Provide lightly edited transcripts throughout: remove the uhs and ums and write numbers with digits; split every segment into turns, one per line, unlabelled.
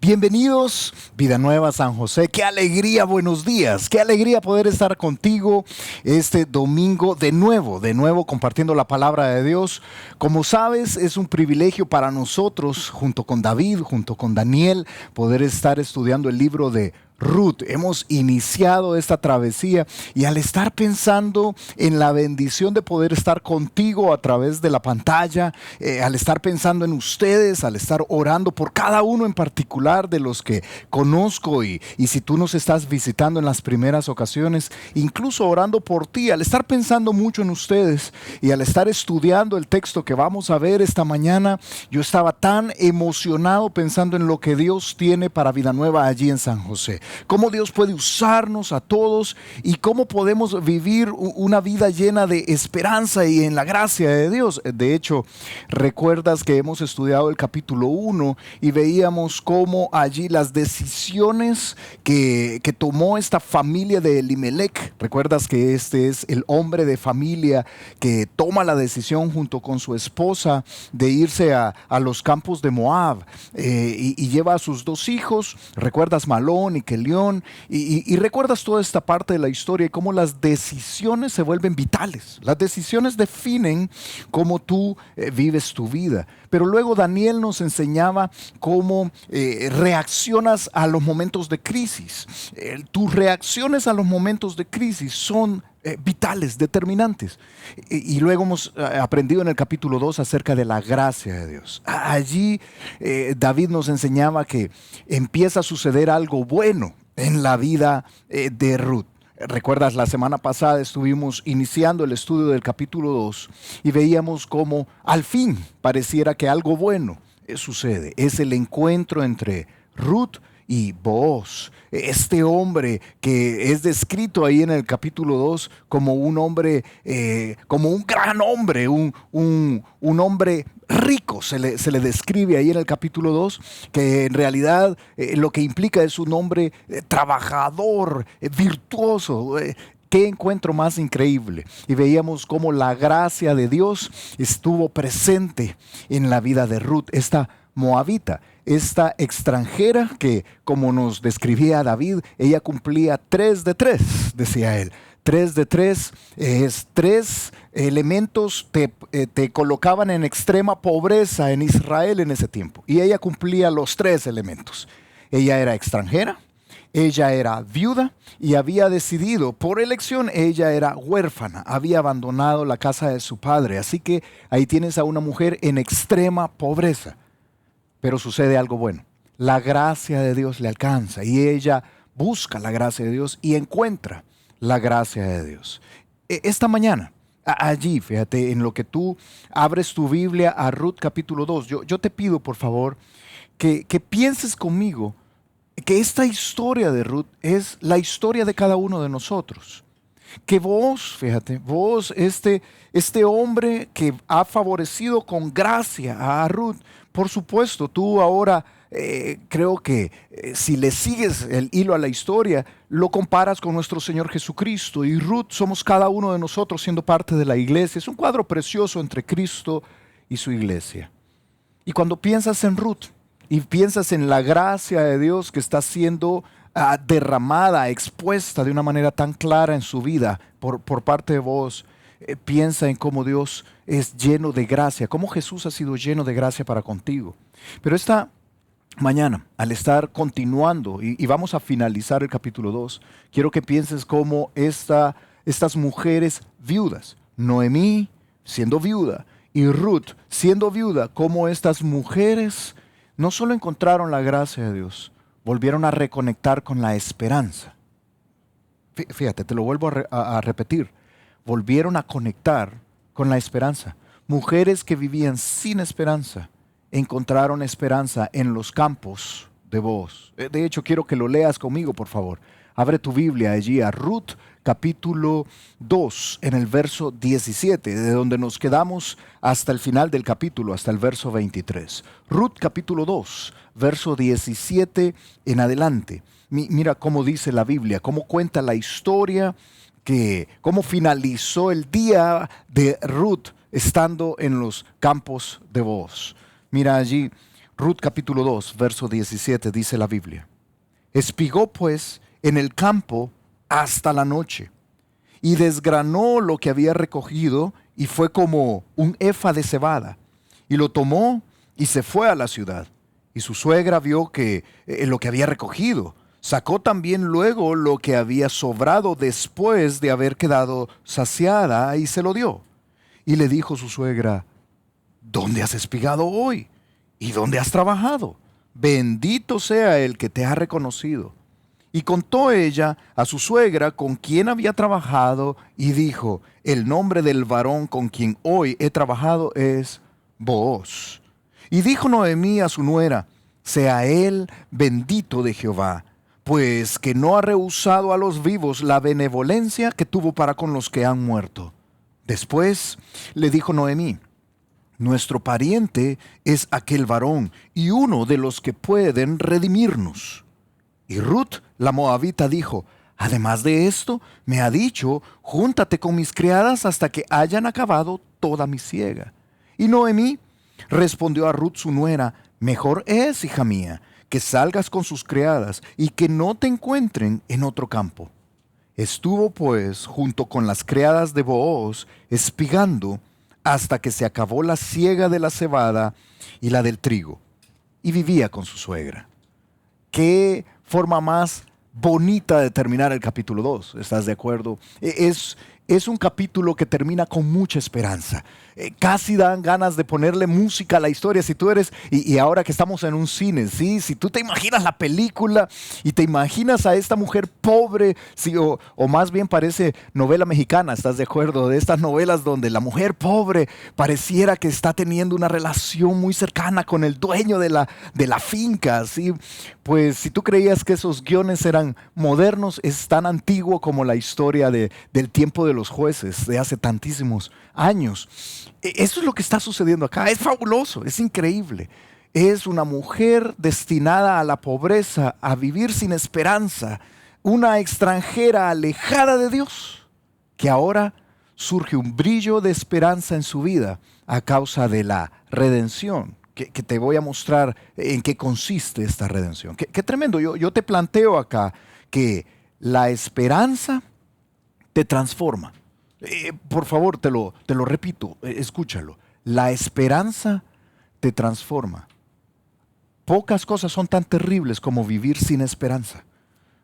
Bienvenidos, Vida Nueva San José. Qué alegría, buenos días. Qué alegría poder estar contigo este domingo de nuevo compartiendo la palabra de Dios. Como sabes, es un privilegio para nosotros, junto con David, junto con Daniel, poder estar estudiando el libro de Ruth. Hemos iniciado esta travesía y al estar pensando en la bendición de poder estar contigo a través de la pantalla, al estar pensando en ustedes, al estar orando por cada uno en particular de los que conozco y si tú nos estás visitando en las primeras ocasiones, incluso orando por ti, al estar pensando mucho en ustedes y al estar estudiando el texto que vamos a ver esta mañana, yo estaba tan emocionado pensando en lo que Dios tiene para Vida Nueva allí en San José. Cómo Dios puede usarnos a todos y cómo podemos vivir una vida llena de esperanza y en la gracia de Dios. De hecho, recuerdas que hemos estudiado el capítulo 1 y veíamos cómo allí las decisiones que tomó esta familia de Elimelech. Recuerdas que este es el hombre de familia que toma la decisión junto con su esposa de irse a los campos de Moab y lleva a sus dos hijos. Recuerdas Malón y Kelión y recuerdas toda esta parte de la historia y cómo las decisiones se vuelven vitales. Las decisiones definen cómo tú vives tu vida. Pero luego Daniel nos enseñaba cómo reaccionas a los momentos de crisis. Tus reacciones a los momentos de crisis son vitales, determinantes. Y luego hemos aprendido en el capítulo 2 acerca de la gracia de Dios. Allí David nos enseñaba que empieza a suceder algo bueno en la vida de Ruth. Recuerdas, la semana pasada estuvimos iniciando el estudio del capítulo 2 y veíamos cómo al fin pareciera que algo bueno sucede. Es el encuentro entre Ruth y Booz, este hombre que es descrito ahí en el capítulo 2 como un hombre, como un gran hombre, un hombre rico, se le describe ahí en el capítulo 2, que en realidad lo que implica es un hombre trabajador, virtuoso. Qué encuentro más increíble. Y veíamos cómo la gracia de Dios estuvo presente en la vida de Ruth, esta moabita, esta extranjera que, como nos describía David, ella cumplía 3 de 3, decía él. 3 de 3 es 3 elementos te colocaban en extrema pobreza en Israel en ese tiempo. Y ella cumplía los 3 elementos. Ella era extranjera, ella era viuda y había decidido, por elección, ella era huérfana, había abandonado la casa de su padre. Así que ahí tienes a una mujer en extrema pobreza. Pero sucede algo bueno. La gracia de Dios le alcanza y ella busca la gracia de Dios y encuentra la gracia de Dios. Esta mañana, allí, fíjate, en lo que tú abres tu Biblia a Ruth capítulo 2, yo te pido por favor que pienses conmigo que esta historia de Ruth es la historia de cada uno de nosotros. Que vos, fíjate, vos, este hombre que ha favorecido con gracia a Ruth, por supuesto, tú ahora creo que si le sigues el hilo a la historia, lo comparas con nuestro Señor Jesucristo y Ruth somos cada uno de nosotros siendo parte de la iglesia. Es un cuadro precioso entre Cristo y su iglesia. Y cuando piensas en Ruth y piensas en la gracia de Dios que está siendo derramada, expuesta de una manera tan clara en su vida por parte de vos, piensa en cómo Dios es lleno de gracia, cómo Jesús ha sido lleno de gracia para contigo. Pero esta mañana, al estar continuando y vamos a finalizar el capítulo 2, quiero que pienses cómo estas mujeres viudas, Noemí siendo viuda y Ruth siendo viuda, cómo estas mujeres no solo encontraron la gracia de Dios, volvieron a reconectar con la esperanza. Fíjate, te lo vuelvo a repetir. Volvieron a conectar con la esperanza. Mujeres que vivían sin esperanza encontraron esperanza en los campos de Booz. De hecho, quiero que lo leas conmigo, por favor. Abre tu Biblia allí a Ruth capítulo 2 en el verso 17, de donde nos quedamos hasta el final del capítulo, hasta el verso 23. Ruth capítulo 2, verso 17 en adelante. Mira cómo dice la Biblia, cómo cuenta la historia, cómo finalizó el día de Ruth estando en los campos de Booz. Mira allí, Ruth capítulo 2, verso 17 dice la Biblia. Espigó pues en el campo hasta la noche y desgranó lo que había recogido y fue como un efa de cebada y lo tomó y se fue a la ciudad. Y su suegra vio que lo que había recogido. Sacó también luego lo que había sobrado después de haber quedado saciada y se lo dio. Y le dijo su suegra, ¿dónde has espigado hoy? ¿Y dónde has trabajado? Bendito sea el que te ha reconocido. Y contó ella a su suegra con quien había trabajado y dijo, el nombre del varón con quien hoy he trabajado es Booz. Y dijo Noemí a su nuera, sea él bendito de Jehová, pues que no ha rehusado a los vivos la benevolencia que tuvo para con los que han muerto. Después le dijo Noemí, nuestro pariente es aquel varón y uno de los que pueden redimirnos. Y Ruth, la moabita, dijo, además de esto, me ha dicho, júntate con mis criadas hasta que hayan acabado toda mi siega. Y Noemí respondió a Ruth su nuera, mejor es, hija mía, que salgas con sus criadas y que no te encuentren en otro campo. Estuvo pues junto con las criadas de Booz espigando hasta que se acabó la siega de la cebada y la del trigo, y vivía con su suegra. ¿Qué forma más bonita de terminar el capítulo 2? ¿Estás de acuerdo? Es un capítulo que termina con mucha esperanza. Casi dan ganas de ponerle música a la historia. Si tú eres, y ahora que estamos en un cine, ¿sí? Si tú te imaginas la película y te imaginas a esta mujer pobre, ¿sí? o más bien parece novela mexicana, ¿estás de acuerdo? De estas novelas donde la mujer pobre pareciera que está teniendo una relación muy cercana con el dueño de la finca, ¿sí? Pues si tú creías que esos guiones eran modernos, es tan antiguo como la historia del tiempo de los jueces de hace tantísimos años. Eso es lo que está sucediendo acá. Es fabuloso, es increíble. Es una mujer destinada a la pobreza, a vivir sin esperanza, una extranjera alejada de Dios, que ahora surge un brillo de esperanza en su vida a causa de la redención, que te voy a mostrar en qué consiste esta redención. Qué tremendo. Yo te planteo acá que la esperanza te transforma. Por favor, te lo repito, escúchalo. La esperanza te transforma. Pocas cosas son tan terribles como vivir sin esperanza.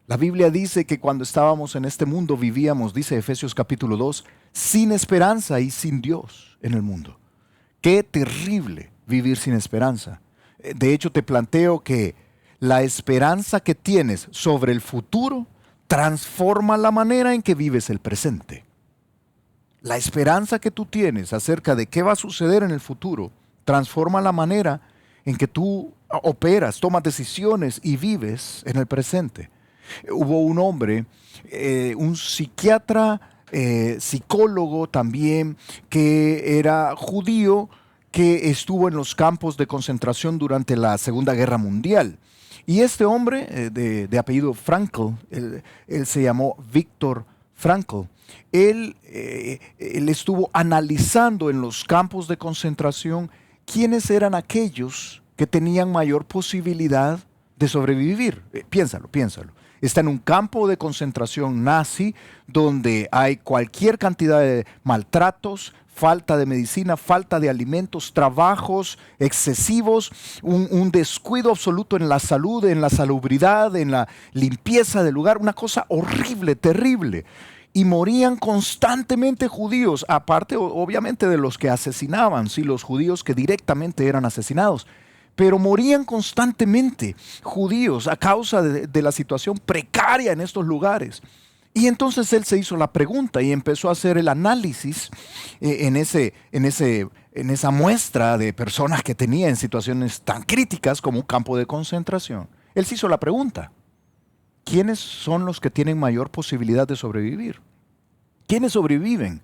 La Biblia dice que cuando estábamos en este mundo vivíamos, dice Efesios capítulo 2, sin esperanza y sin Dios en el mundo. Qué terrible vivir sin esperanza. De hecho, te planteo que la esperanza que tienes sobre el futuro transforma la manera en que vives el presente. La esperanza que tú tienes acerca de qué va a suceder en el futuro transforma la manera en que tú operas, tomas decisiones y vives en el presente. Hubo un hombre, un psiquiatra, psicólogo también, que era judío, que estuvo en los campos de concentración durante la Segunda Guerra Mundial. Y este hombre, de apellido Frankl, él se llamó Viktor Frankl. Él estuvo analizando en los campos de concentración quiénes eran aquellos que tenían mayor posibilidad de sobrevivir. Piénsalo. Está en un campo de concentración nazi donde hay cualquier cantidad de maltratos, falta de medicina, falta de alimentos, trabajos excesivos, un descuido absoluto en la salud, en la salubridad, en la limpieza del lugar, una cosa horrible, terrible. Y morían constantemente judíos, aparte obviamente de los que asesinaban, sí, los judíos que directamente eran asesinados. Pero morían constantemente judíos a causa de la situación precaria en estos lugares. Y entonces él se hizo la pregunta y empezó a hacer el análisis en esa muestra de personas que tenía en situaciones tan críticas como un campo de concentración. Él se hizo la pregunta: ¿quiénes son los que tienen mayor posibilidad de sobrevivir? ¿Quiénes sobreviven?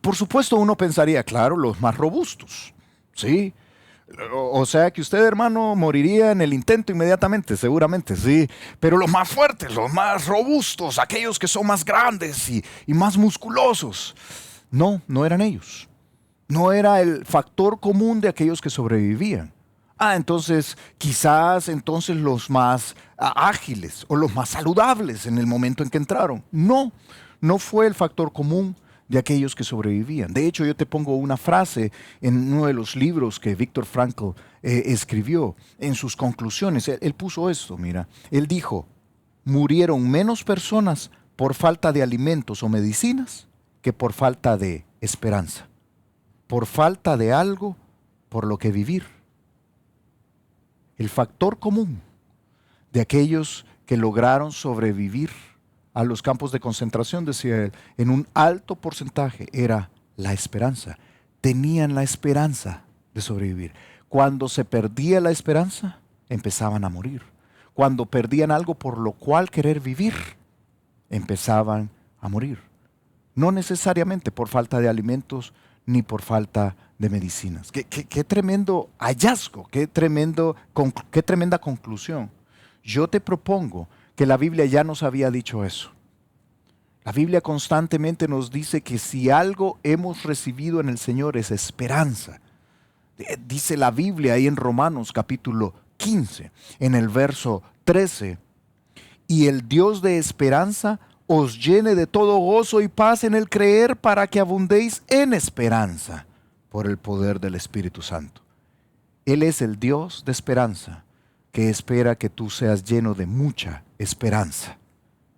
Por supuesto, uno pensaría, claro, los más robustos, ¿sí? O sea que usted, hermano, moriría en el intento inmediatamente, seguramente, sí. Pero los más fuertes, los más robustos, aquellos que son más grandes y más musculosos. No eran ellos. No era el factor común de aquellos que sobrevivían. Entonces quizás entonces los más ágiles o los más saludables en el momento en que entraron. No, no fue el factor común de aquellos que sobrevivían. De hecho, yo te pongo una frase en uno de los libros que Viktor Frankl escribió en sus conclusiones. Él puso esto, mira, él dijo: murieron menos personas por falta de alimentos o medicinas que por falta de esperanza, por falta de algo por lo que vivir. El factor común de aquellos que lograron sobrevivir a los campos de concentración, decía él, en un alto porcentaje era la esperanza. Tenían la esperanza de sobrevivir. Cuando se perdía la esperanza, empezaban a morir. Cuando perdían algo por lo cual querer vivir, empezaban a morir. No necesariamente por falta de alimentos ni por falta de medicinas. Qué tremendo hallazgo, qué tremenda conclusión. Yo te propongo que la Biblia ya nos había dicho eso. La Biblia constantemente nos dice que si algo hemos recibido en el Señor es esperanza. Dice la Biblia ahí en Romanos capítulo 15, en el verso 13, y el Dios de esperanza os llene de todo gozo y paz en el creer, para que abundéis en esperanza por el poder del Espíritu Santo. Él es el Dios de esperanza, que espera que tú seas lleno de mucha esperanza.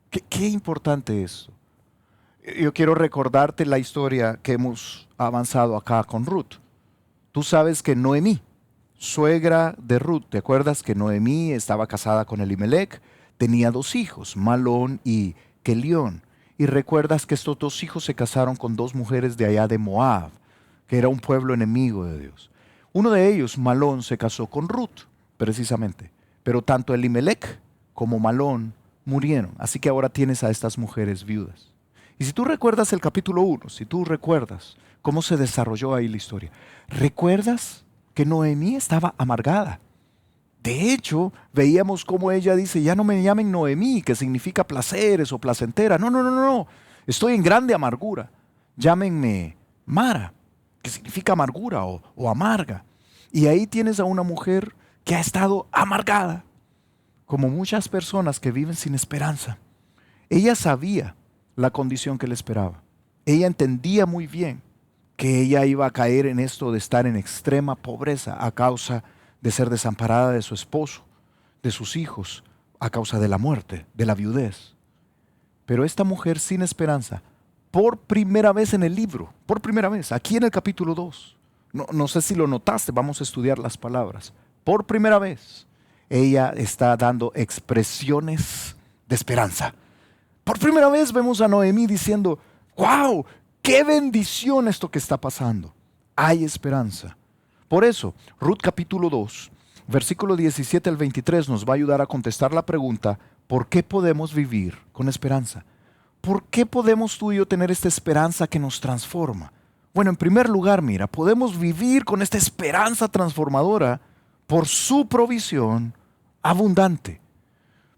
Qué importante es. Yo quiero recordarte la historia que hemos avanzado acá con Ruth. Tú sabes que Noemí, suegra de Ruth, ¿te acuerdas que Noemí estaba casada con Elimelech? Tenía 2 hijos, Malón y Kelión. Y recuerdas que estos 2 hijos se casaron con 2 mujeres de allá de Moab, que era un pueblo enemigo de Dios. Uno de ellos, Malón, se casó con Ruth, precisamente. Pero tanto Elimelech como Malón murieron. Así que ahora tienes a estas mujeres viudas. Y si tú recuerdas el capítulo 1, si tú recuerdas cómo se desarrolló ahí la historia, recuerdas que Noemí estaba amargada. De hecho, veíamos cómo ella dice: ya no me llamen Noemí, que significa placeres o placentera. No. Estoy en grande amargura. Llámenme Mara, que significa amargura o amarga. Y ahí tienes a una mujer que ha estado amargada, como muchas personas que viven sin esperanza. Ella sabía la condición que le esperaba. Ella entendía muy bien que ella iba a caer en esto de estar en extrema pobreza a causa de ser desamparada de su esposo, de sus hijos, a causa de la muerte, de la viudez. Pero esta mujer sin esperanza, por primera vez en el libro, por primera vez, aquí en el capítulo 2, no sé si lo notaste, vamos a estudiar las palabras. Por primera vez, ella está dando expresiones de esperanza. Por primera vez vemos a Noemí diciendo: ¡wow! ¡Qué bendición esto que está pasando! Hay esperanza. Por eso, Ruth capítulo 2, versículo 17 al 23 nos va a ayudar a contestar la pregunta: ¿por qué podemos vivir con esperanza? ¿Por qué podemos tú y yo tener esta esperanza que nos transforma? Bueno, en primer lugar, mira, podemos vivir con esta esperanza transformadora por su provisión abundante.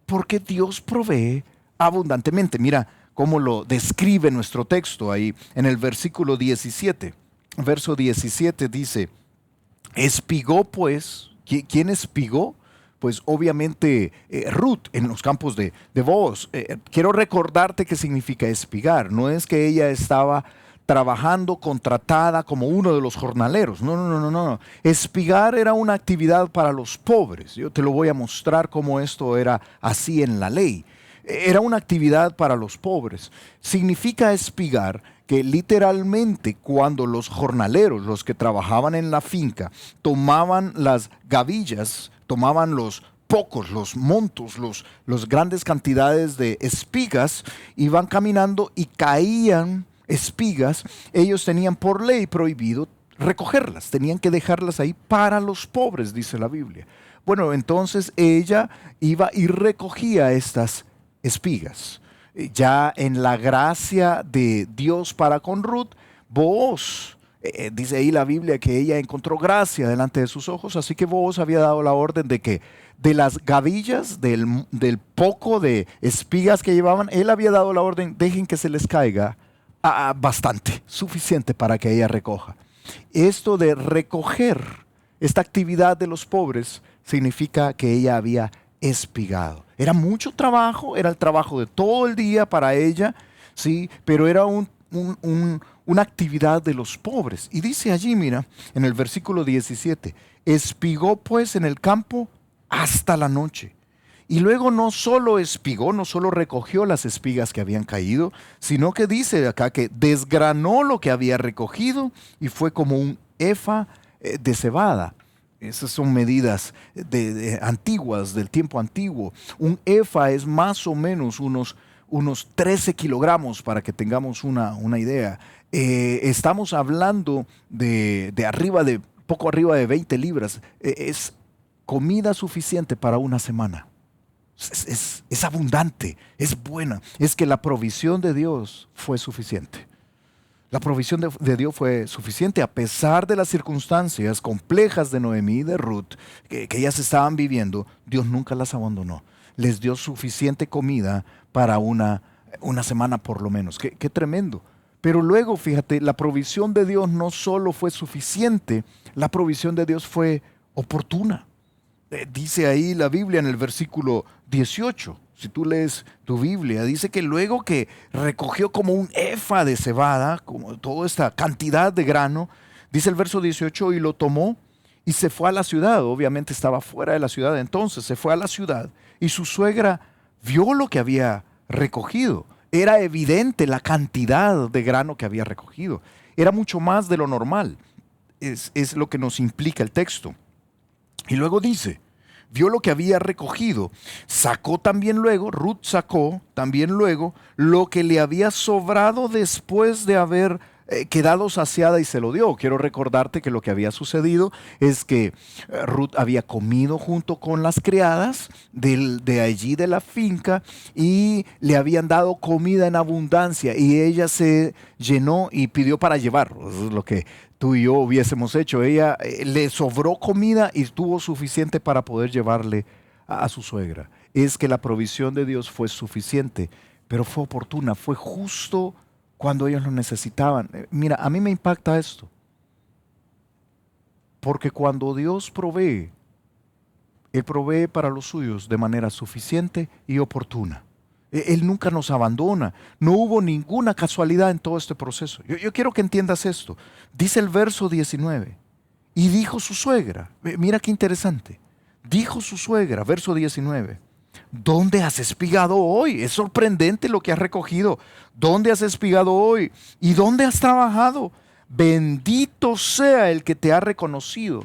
Porque Dios provee abundantemente. Mira cómo lo describe nuestro texto ahí en el versículo 17. Verso 17 dice: espigó pues. ¿Quién espigó? Pues obviamente Ruth en los campos de Booz. Quiero recordarte qué significa espigar. No es que ella estaba trabajando contratada como uno de los jornaleros. No. Espigar era una actividad para los pobres. Yo te lo voy a mostrar cómo esto era así en la ley. Era una actividad para los pobres. Significa espigar que literalmente cuando los jornaleros, los que trabajaban en la finca, tomaban las gavillas, tomaban los pocos, los montos, los grandes cantidades de espigas, iban caminando y caían espigas, ellos tenían por ley prohibido recogerlas, tenían que dejarlas ahí para los pobres, dice la Biblia. Bueno, entonces ella iba y recogía estas espigas. Ya en la gracia de Dios para con Ruth, Booz, dice ahí la Biblia que ella encontró gracia delante de sus ojos, así que Booz había dado la orden de que de las gavillas, del poco de espigas que llevaban, él había dado la orden: dejen que se les caiga bastante, suficiente para que ella recoja. Esto de recoger esta actividad de los pobres significa que ella había espigado. Era mucho trabajo, era el trabajo de todo el día para ella, ¿sí? Pero era una actividad de los pobres. Y dice allí, mira, en el versículo 17, espigó pues en el campo hasta la noche. Y luego no solo espigó, no solo recogió las espigas que habían caído, sino que dice acá que desgranó lo que había recogido y fue como un efa de cebada. Esas son medidas antiguas, del tiempo antiguo. Un efa es más o menos unos 13 kilogramos, para que tengamos una idea. Estamos hablando de poco arriba de 20 libras. Es comida suficiente para una semana. Es abundante, es buena. Es que la provisión de Dios fue suficiente. La provisión de Dios fue suficiente a pesar de las circunstancias complejas de Noemí y de Ruth que ellas estaban viviendo. Dios nunca las abandonó. Les dio suficiente comida para una semana por lo menos. Qué tremendo. Pero luego, fíjate, la provisión de Dios no solo fue suficiente, la provisión de Dios fue oportuna. Dice ahí la Biblia en el versículo 18, si tú lees tu Biblia, dice que luego que recogió como un efa de cebada, como toda esta cantidad de grano, dice el verso 18, y lo tomó y se fue a la ciudad. Obviamente estaba fuera de la ciudad, entonces se fue a la ciudad y su suegra vio lo que había recogido. Era evidente la cantidad de grano que había recogido. Era mucho más de lo normal. Es lo que nos implica el texto. Y luego dice, vio lo que había recogido, Ruth sacó también luego lo que le había sobrado después de haber quedado saciada y se lo dio. Quiero recordarte que lo que había sucedido es que Ruth había comido junto con las criadas de allí de la finca y le habían dado comida en abundancia y ella se llenó y pidió para llevar. Eso es lo que tú y yo hubiésemos hecho. Ella le sobró comida y tuvo suficiente para poder llevarle a su suegra. Es que la provisión de Dios fue suficiente, pero fue oportuna, fue justo cuando ellos lo necesitaban. Mira, a mí me impacta esto, porque cuando Dios provee, Él provee para los suyos de manera suficiente y oportuna. Él nunca nos abandona. No hubo ninguna casualidad en todo este proceso. Yo quiero que entiendas esto. Dice el verso 19. Y dijo su suegra. Mira qué interesante. Dijo su suegra, verso 19. ¿Dónde has espigado hoy? Es sorprendente lo que has recogido. ¿Dónde has espigado hoy? ¿Y dónde has trabajado? Bendito sea el que te ha reconocido.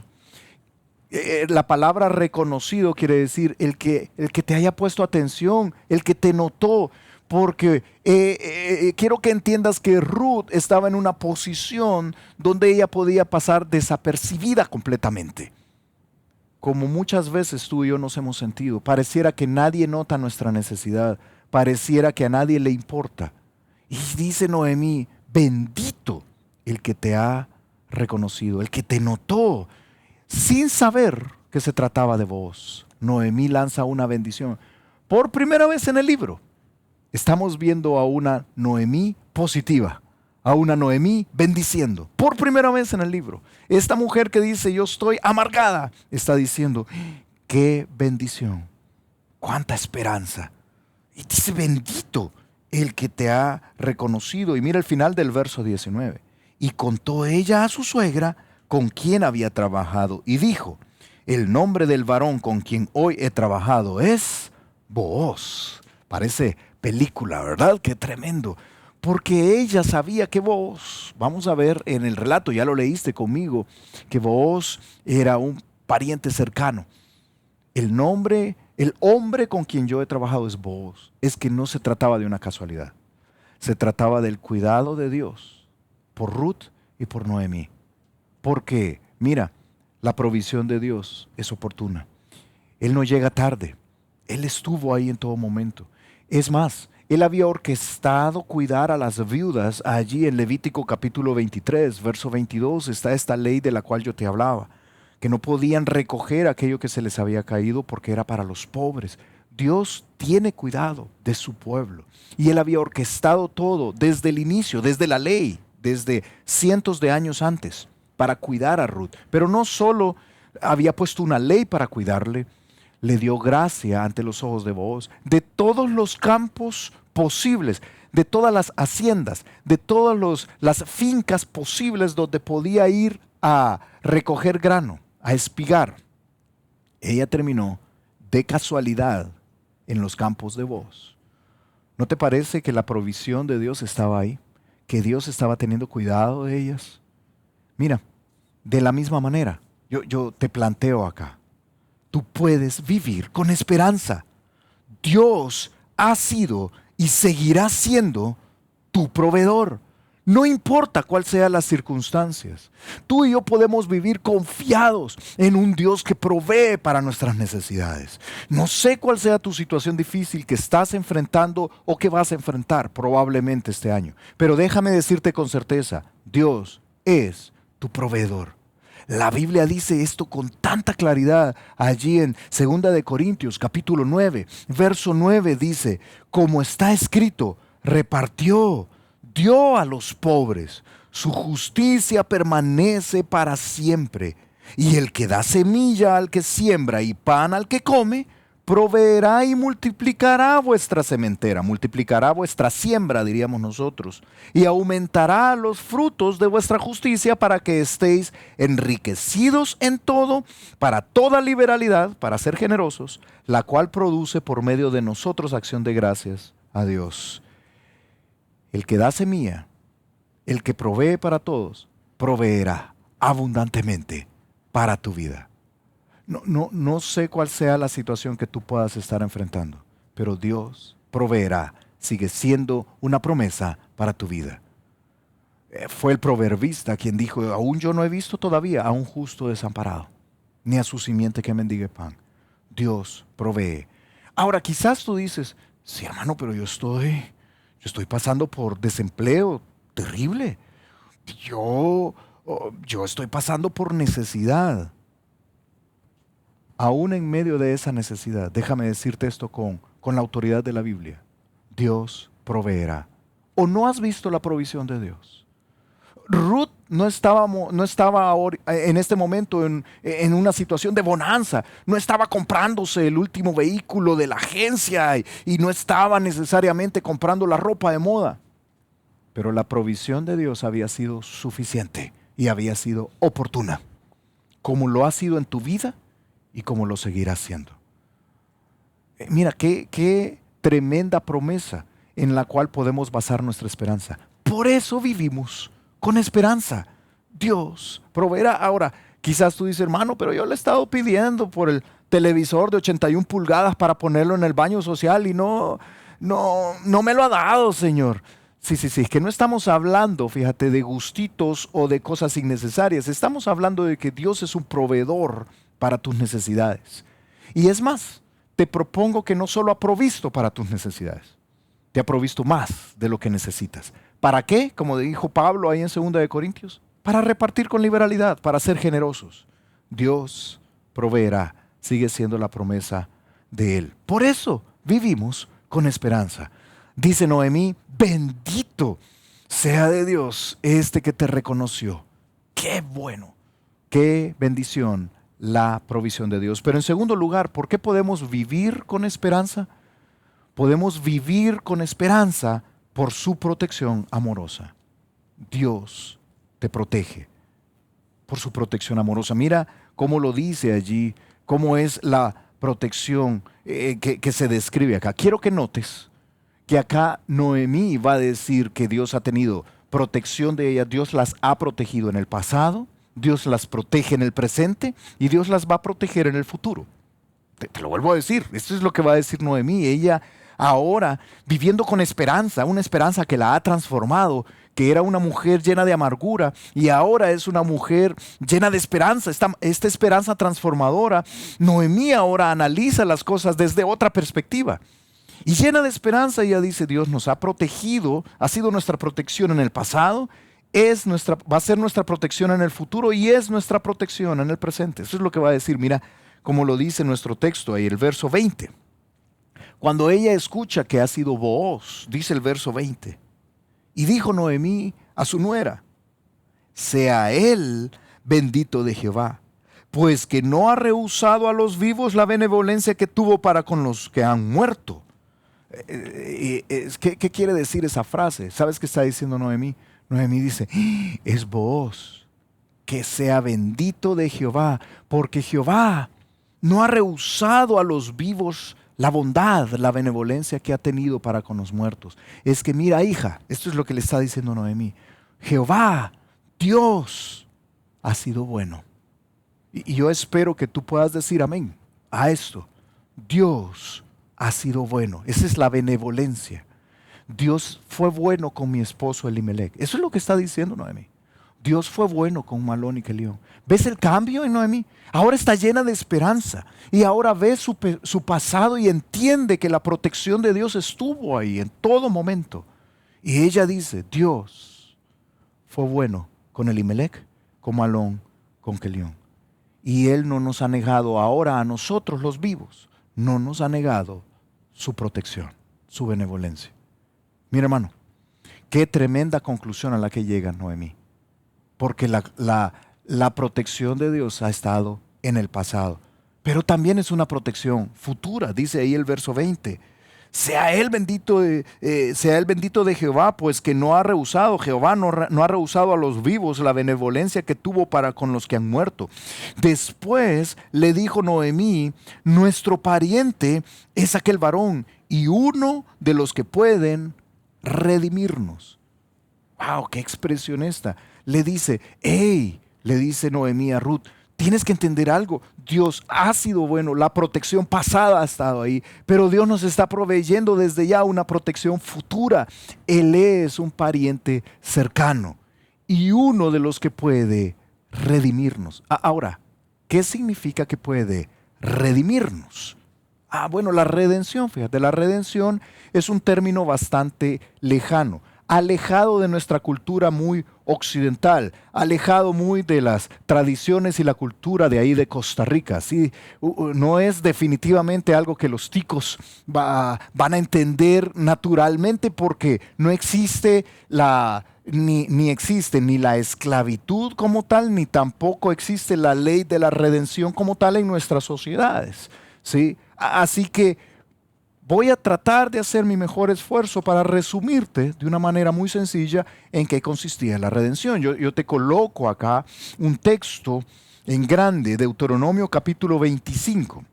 La palabra reconocido quiere decir el que te haya puesto atención, el que te notó, porque quiero que entiendas que Ruth estaba en una posición donde ella podía pasar desapercibida completamente. Como muchas veces tú y yo nos hemos sentido, pareciera que nadie nota nuestra necesidad, pareciera que a nadie le importa. Y dice Noemí, bendito el que te ha reconocido, el que te notó. Sin saber que se trataba de vos, Noemí lanza una bendición. Por primera vez en el libro, estamos viendo a una Noemí positiva, a una Noemí bendiciendo. Por primera vez en el libro. Esta mujer que dice, yo estoy amargada, está diciendo, qué bendición, cuánta esperanza. Y dice, bendito el que te ha reconocido. Y mira el final del verso 19. Y contó ella a su suegra con quien había trabajado y dijo, el nombre del varón con quien hoy he trabajado es Booz. Parece película, ¿verdad? Qué tremendo. Porque ella sabía que Booz, vamos a ver en el relato, ya lo leíste conmigo, que Booz era un pariente cercano. El hombre con quien yo he trabajado es Booz. Es que no se trataba de una casualidad. Se trataba del cuidado de Dios por Ruth y por Noemí. Porque, mira, la provisión de Dios es oportuna. Él no llega tarde. Él estuvo ahí en todo momento. Es más, Él había orquestado cuidar a las viudas. Allí en Levítico capítulo 23, verso 22, está esta ley de la cual yo te hablaba, que no podían recoger aquello que se les había caído porque era para los pobres. Dios tiene cuidado de su pueblo. Y Él había orquestado todo desde el inicio, desde la ley, desde cientos de años antes, para cuidar a Ruth. Pero no solo había puesto una ley para cuidarle, le dio gracia ante los ojos de Booz, de todos los campos posibles, de todas las haciendas, de todas las fincas posibles donde podía ir a recoger grano, a espigar. Ella terminó de casualidad en los campos de Booz. ¿No te parece que la provisión de Dios estaba ahí? ¿Que Dios estaba teniendo cuidado de ellas? Mira, de la misma manera, yo te planteo acá, tú puedes vivir con esperanza. Dios ha sido y seguirá siendo tu proveedor. No importa cuál sean las circunstancias. Tú y yo podemos vivir confiados en un Dios que provee para nuestras necesidades. No sé cuál sea tu situación difícil que estás enfrentando o que vas a enfrentar probablemente este año. Pero déjame decirte con certeza, Dios es tu proveedor. La Biblia dice esto con tanta claridad allí en 2 de Corintios capítulo 9, verso 9 dice, como está escrito, repartió, dio a los pobres, su justicia permanece para siempre. Y el que da semilla al que siembra y pan al que come, proveerá y multiplicará vuestra sementera, multiplicará vuestra siembra, diríamos nosotros, y aumentará los frutos de vuestra justicia para que estéis enriquecidos en todo, para toda liberalidad, para ser generosos, la cual produce por medio de nosotros acción de gracias a Dios. El que da semilla, el que provee para todos, proveerá abundantemente para tu vida. No sé cuál sea la situación que tú puedas estar enfrentando, pero Dios proveerá, sigue siendo una promesa para tu vida. Fue el proverbista quien dijo, aún yo no he visto todavía a un justo desamparado, ni a su simiente que mendigue pan. Dios provee. Ahora quizás tú dices, sí hermano, pero yo estoy pasando por desempleo terrible. Yo estoy pasando por necesidad. Aún en medio de esa necesidad, déjame decirte esto con la autoridad de la Biblia. Dios proveerá. ¿O no has visto la provisión de Dios? Ruth no estaba en este momento en una situación de bonanza. No estaba comprándose el último vehículo de la agencia y no estaba necesariamente comprando la ropa de moda. Pero la provisión de Dios había sido suficiente y había sido oportuna, como lo ha sido en tu vida y como lo seguirá siendo. Mira, qué tremenda promesa en la cual podemos basar nuestra esperanza. Por eso vivimos con esperanza. Dios proveerá. Ahora, quizás tú dices, hermano, pero yo le he estado pidiendo por el televisor de 81 pulgadas para ponerlo en el baño social y no me lo ha dado, Señor. Sí, es que no estamos hablando, fíjate, de gustitos o de cosas innecesarias. Estamos hablando de que Dios es un proveedor para tus necesidades. Y es más, te propongo que no solo ha provisto para tus necesidades, te ha provisto más de lo que necesitas. ¿Para qué? Como dijo Pablo ahí en 2 de Corintios, para repartir con liberalidad, para ser generosos. Dios proveerá, sigue siendo la promesa de Él. Por eso vivimos con esperanza. Dice Noemí, bendito sea de Dios este que te reconoció. Qué bueno, qué bendición la provisión de Dios. Pero en segundo lugar, ¿por qué podemos vivir con esperanza? Podemos vivir con esperanza por su protección amorosa. Dios te protege por su protección amorosa. Mira cómo lo dice allí, cómo es la protección que se describe acá. Quiero que notes que acá Noemí va a decir que Dios ha tenido protección de ellas, Dios las ha protegido en el pasado, Dios las protege en el presente y Dios las va a proteger en el futuro. Te lo vuelvo a decir, esto es lo que va a decir Noemí. Ella ahora viviendo con esperanza, una esperanza que la ha transformado, que era una mujer llena de amargura y ahora es una mujer llena de esperanza, esta esperanza transformadora. Noemí ahora analiza las cosas desde otra perspectiva. Y llena de esperanza ella dice, Dios nos ha protegido, ha sido nuestra protección en el pasado, va a ser nuestra protección en el futuro y es nuestra protección en el presente. Eso es lo que va a decir, mira, como lo dice nuestro texto ahí, el verso 20. Cuando ella escucha que ha sido Booz, dice el verso 20, y dijo Noemí a su nuera, sea él bendito de Jehová, pues que no ha rehusado a los vivos la benevolencia que tuvo para con los que han muerto. ¿Qué quiere decir esa frase? ¿Sabes qué está diciendo Noemí? Noemí dice, es vos, que sea bendito de Jehová, porque Jehová no ha rehusado a los vivos la bondad, la benevolencia que ha tenido para con los muertos. Es que mira, hija, esto es lo que le está diciendo Noemí. Jehová, Dios, ha sido bueno. Y yo espero que tú puedas decir amén a esto. Dios ha sido bueno. Esa es la benevolencia. Dios fue bueno con mi esposo Elimelech. Eso es lo que está diciendo Noemí. Dios fue bueno con Malón y Kelión. ¿Ves el cambio en Noemí? Ahora está llena de esperanza y ahora ve su pasado y entiende que la protección de Dios estuvo ahí en todo momento. Y ella dice, Dios fue bueno con Elimelech, con Malón, con Kelión. Y Él no nos ha negado ahora a nosotros los vivos, no nos ha negado su protección, su benevolencia. Mira, hermano, qué tremenda conclusión a la que llega Noemí. Porque la protección de Dios ha estado en el pasado, pero también es una protección futura. Dice ahí el verso 20, sea él bendito de Jehová, pues que no ha rehusado, Jehová no ha rehusado a los vivos la benevolencia que tuvo para con los que han muerto. Después le dijo Noemí, nuestro pariente es aquel varón y uno de los que pueden redimirnos. ¡Wow! ¡Qué expresión esta! Le dice, ¡hey! Le dice Noemí a Ruth, tienes que entender algo. Dios ha sido bueno, la protección pasada ha estado ahí, pero Dios nos está proveyendo desde ya una protección futura. Él es un pariente cercano y uno de los que puede redimirnos. Ahora, ¿qué significa que puede redimirnos? Bueno, la redención, fíjate, la redención es un término bastante lejano, alejado de nuestra cultura muy occidental, alejado muy de las tradiciones y la cultura de ahí de Costa Rica. ¿Sí? No es definitivamente algo que los ticos van a entender naturalmente porque no existe ni existe ni la esclavitud como tal, ni tampoco existe la ley de la redención como tal en nuestras sociedades. ¿Sí? Así que voy a tratar de hacer mi mejor esfuerzo para resumirte de una manera muy sencilla en qué consistía la redención. Yo te coloco acá un texto en grande, Deuteronomio capítulo 25,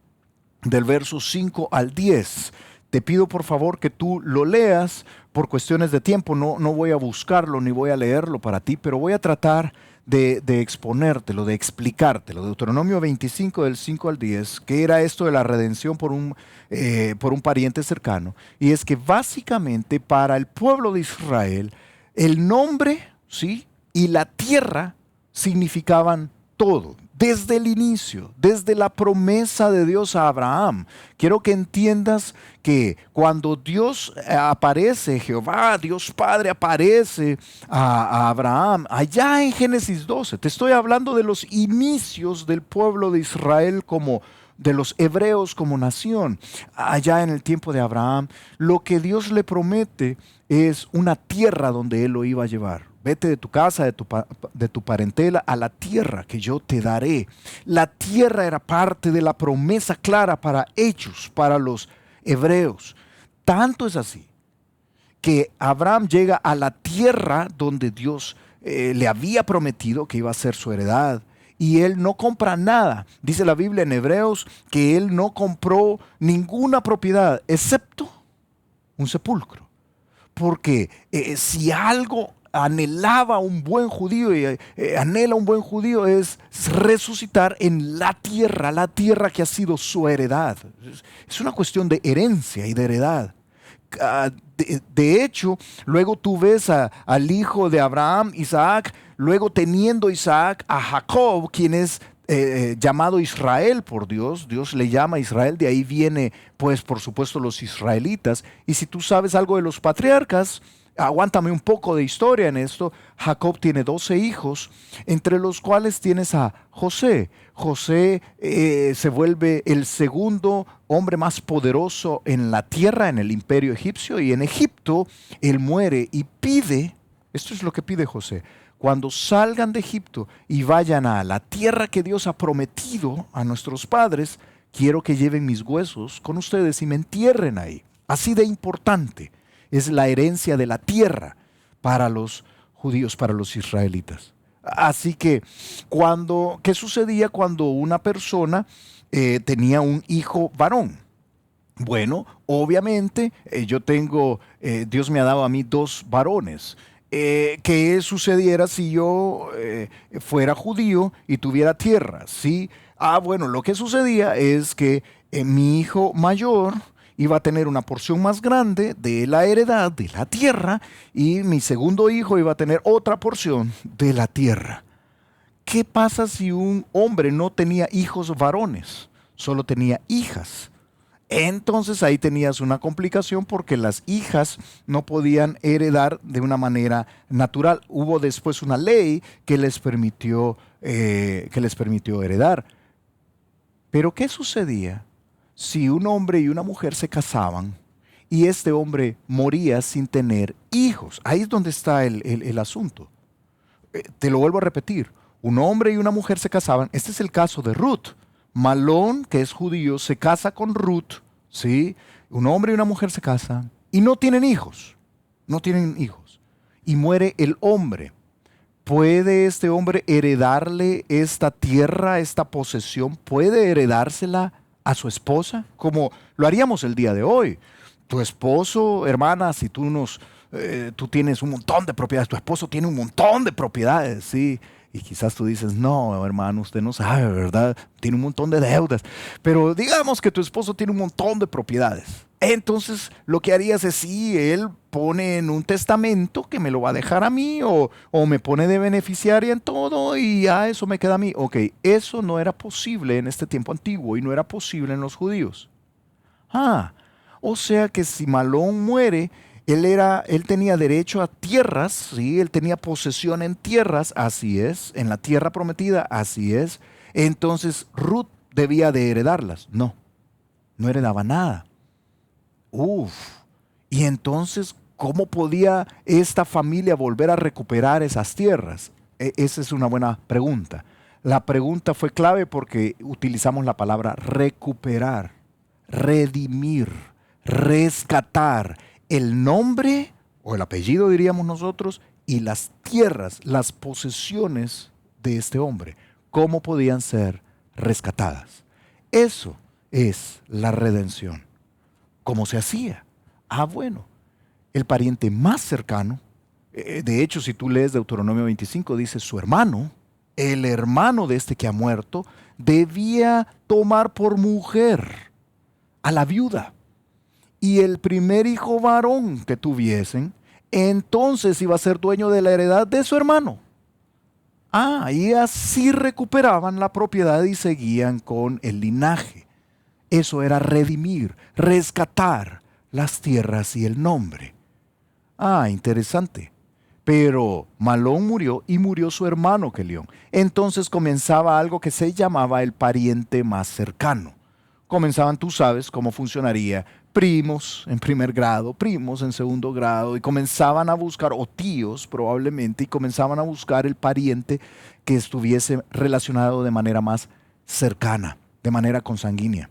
del verso 5 al 10. Te pido por favor que tú lo leas por cuestiones de tiempo. No voy a buscarlo ni voy a leerlo para ti, pero voy a tratar de exponértelo, de explicártelo. Deuteronomio 25 del 5 al 10, que era esto de la redención por un pariente cercano. Y es que básicamente para el pueblo de Israel, el nombre, ¿sí?, y la tierra significaban todo. Desde el inicio, desde la promesa de Dios a Abraham. Quiero que entiendas que cuando Dios aparece, Jehová, Dios Padre aparece a Abraham, allá en Génesis 12, te estoy hablando de los inicios del pueblo de Israel como de los hebreos como nación, allá en el tiempo de Abraham, lo que Dios le promete es una tierra donde Él lo iba a llevar. Vete de tu casa, de tu parentela, a la tierra que yo te daré. La tierra era parte de la promesa clara para ellos, para los hebreos. Tanto es así que Abraham llega a la tierra donde Dios le había prometido que iba a ser su heredad. Y él no compra nada. Dice la Biblia en Hebreos que él no compró ninguna propiedad, excepto un sepulcro. Porque si algo anhelaba un buen judío y anhela un buen judío es resucitar en la tierra que ha sido su heredad. Es una cuestión de herencia y de heredad. De hecho, luego tú ves al hijo de Abraham, Isaac, luego teniendo Isaac a Jacob, quien es llamado Israel por Dios. Dios le llama Israel, de ahí viene pues por supuesto los israelitas. Y si tú sabes algo de los patriarcas, aguántame un poco de historia en esto. Jacob tiene 12 hijos, entre los cuales tienes a José. José se vuelve el segundo hombre más poderoso en la tierra, en el imperio egipcio, y en Egipto él muere y pide, esto es lo que pide José: cuando salgan de Egipto y vayan a la tierra que Dios ha prometido a nuestros padres, quiero que lleven mis huesos con ustedes y me entierren ahí. Así de importante es la herencia de la tierra para los judíos, para los israelitas. Así que, ¿qué sucedía cuando una persona tenía un hijo varón? Bueno, obviamente Dios me ha dado a mí 2 varones. ¿Qué sucediera si yo fuera judío y tuviera tierra? ¿Sí? Bueno, lo que sucedía es que mi hijo mayor iba a tener una porción más grande de la heredad de la tierra y mi segundo hijo iba a tener otra porción de la tierra. ¿Qué pasa si un hombre no tenía hijos varones? Solo tenía hijas. Entonces ahí tenías una complicación porque las hijas no podían heredar de una manera natural. Hubo después una ley que les permitió heredar. Pero ¿qué sucedía si un hombre y una mujer se casaban y este hombre moría sin tener hijos? Ahí es donde está el asunto. Te lo vuelvo a repetir. Un hombre y una mujer se casaban. Este es el caso de Ruth. Malón, que es judío, se casa con Ruth, ¿sí? Un hombre y una mujer se casan y no tienen hijos. No tienen hijos. Y muere el hombre. ¿Puede este hombre heredarle esta tierra, esta posesión? ¿Puede heredársela a su esposa? Como lo haríamos el día de hoy. Tu esposo, hermana, si tú tienes un montón de propiedades, tu esposo tiene un montón de propiedades, ¿sí? Y quizás tú dices, no, hermano, usted no sabe, ¿verdad? Tiene un montón de deudas. Pero digamos que tu esposo tiene un montón de propiedades. Entonces, lo que harías es, sí, él pone en un testamento que me lo va a dejar a mí o me pone de beneficiaria en todo y ya eso me queda a mí. Ok, eso no era posible en este tiempo antiguo y no era posible en los judíos. O sea que si Malón muere, él tenía derecho a tierras, ¿sí? Él tenía posesión en tierras, así es, en la tierra prometida, así es. Entonces Ruth debía de heredarlas. No heredaba nada. Y entonces, ¿cómo podía esta familia volver a recuperar esas tierras? Esa es una buena pregunta. La pregunta fue clave porque utilizamos la palabra recuperar, redimir, rescatar el nombre o el apellido, diríamos nosotros, y las tierras, las posesiones de este hombre. ¿Cómo podían ser rescatadas? Eso es la redención. ¿Cómo se hacía? Bueno, el pariente más cercano, de hecho, si tú lees Deuteronomio 25, dice su hermano, el hermano de este que ha muerto, debía tomar por mujer a la viuda. Y el primer hijo varón que tuviesen, entonces iba a ser dueño de la heredad de su hermano. Y así recuperaban la propiedad y seguían con el linaje. Eso era redimir, rescatar las tierras y el nombre. Interesante. Pero Malón murió y murió su hermano Quelión. Entonces comenzaba algo que se llamaba el pariente más cercano. Comenzaban, tú sabes cómo funcionaría, primos en primer grado, primos en segundo grado, y comenzaban a buscar, o tíos probablemente, y comenzaban a buscar el pariente que estuviese relacionado de manera más cercana, de manera consanguínea.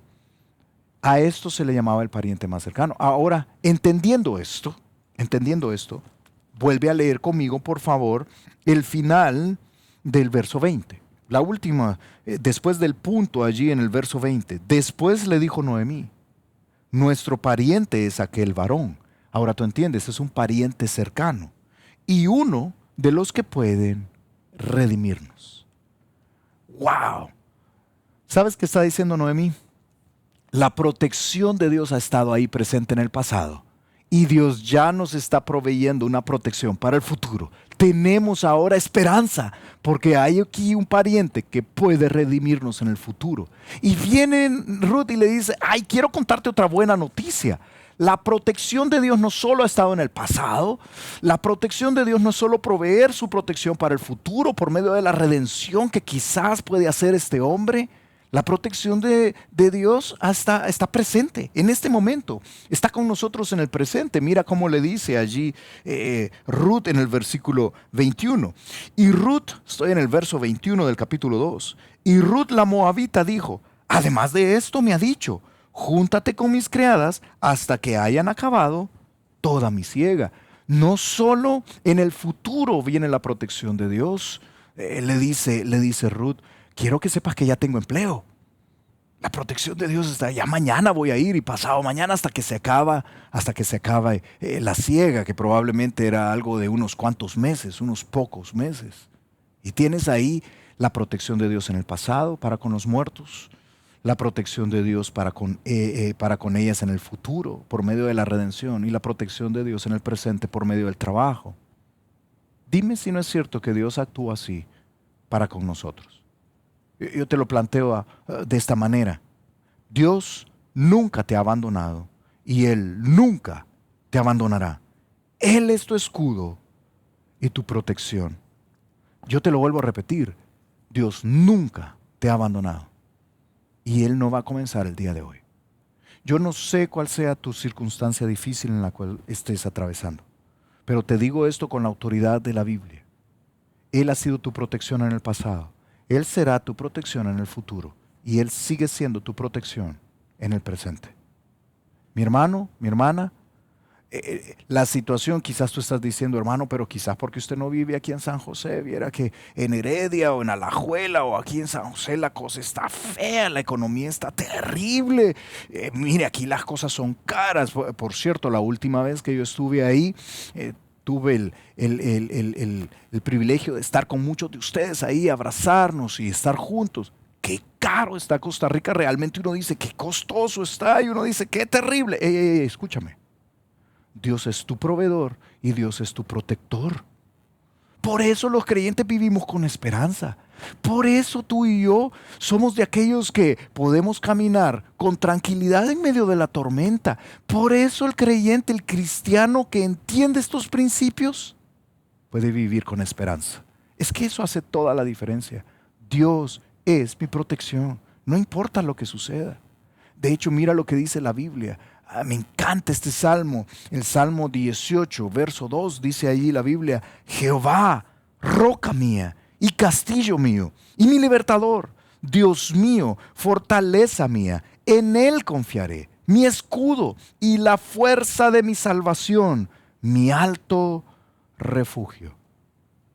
A esto se le llamaba el pariente más cercano. Ahora, entendiendo esto, vuelve a leer conmigo, por favor, el final del verso 20. La última, después del punto allí en el verso 20. Después le dijo Noemí, nuestro pariente es aquel varón. Ahora tú entiendes, es un pariente cercano y uno de los que pueden redimirnos. ¡Wow! ¿Sabes qué está diciendo Noemí? La protección de Dios ha estado ahí presente en el pasado y Dios ya nos está proveyendo una protección para el futuro. Tenemos ahora esperanza porque hay aquí un pariente que puede redimirnos en el futuro. Y viene Ruth y le dice, quiero contarte otra buena noticia. La protección de Dios no solo ha estado en el pasado, la protección de Dios no es solo proveer su protección para el futuro por medio de la redención que quizás puede hacer este hombre. La protección de Dios está presente en este momento. Está con nosotros en el presente. Mira cómo le dice allí Ruth en el versículo 21. Y Ruth, estoy en el verso 21 del capítulo 2. Y Ruth la moabita dijo, además de esto me ha dicho, júntate con mis criadas hasta que hayan acabado toda mi siega. No solo en el futuro viene la protección de Dios. Le dice Ruth, quiero que sepas que ya tengo empleo. La protección de Dios está, ya mañana voy a ir y pasado mañana hasta que se acabe la siega, que probablemente era algo de unos cuantos meses, unos pocos meses. Y tienes ahí la protección de Dios en el pasado para con los muertos, la protección de Dios para con ellas en el futuro por medio de la redención y la protección de Dios en el presente por medio del trabajo. Dime si no es cierto que Dios actúa así para con nosotros. Yo te lo planteo de esta manera. Dios nunca te ha abandonado y Él nunca te abandonará. Él es tu escudo y tu protección. Yo te lo vuelvo a repetir. Dios nunca te ha abandonado y Él no va a comenzar el día de hoy. Yo no sé cuál sea tu circunstancia difícil en la cual estés atravesando, pero te digo esto con la autoridad de la Biblia. Él ha sido tu protección en el pasado. Él será tu protección en el futuro y Él sigue siendo tu protección en el presente. Mi hermano, mi hermana, la situación, quizás tú estás diciendo, hermano, pero quizás porque usted no vive aquí en San José, viera que en Heredia o en Alajuela o aquí en San José la cosa está fea, la economía está terrible. Mire, aquí las cosas son caras. Por cierto, la última vez que yo estuve ahí, tuve el privilegio de estar con muchos de ustedes ahí, abrazarnos y estar juntos. Qué caro está Costa Rica realmente. Uno dice, qué costoso está, y uno dice, qué terrible. Escúchame. Dios es tu proveedor y Dios es tu protector. Por eso los creyentes vivimos con esperanza. Por eso tú y yo somos de aquellos que podemos caminar con tranquilidad en medio de la tormenta. Por eso el creyente, el cristiano que entiende estos principios, puede vivir con esperanza. Es que eso hace toda la diferencia. Dios es mi protección, no importa lo que suceda. De hecho, mira lo que dice la Biblia. Me encanta este salmo, el Salmo 18, verso 2, dice allí la Biblia, Jehová, roca mía y castillo mío y mi libertador, Dios mío, fortaleza mía, en Él confiaré, mi escudo y la fuerza de mi salvación, mi alto refugio.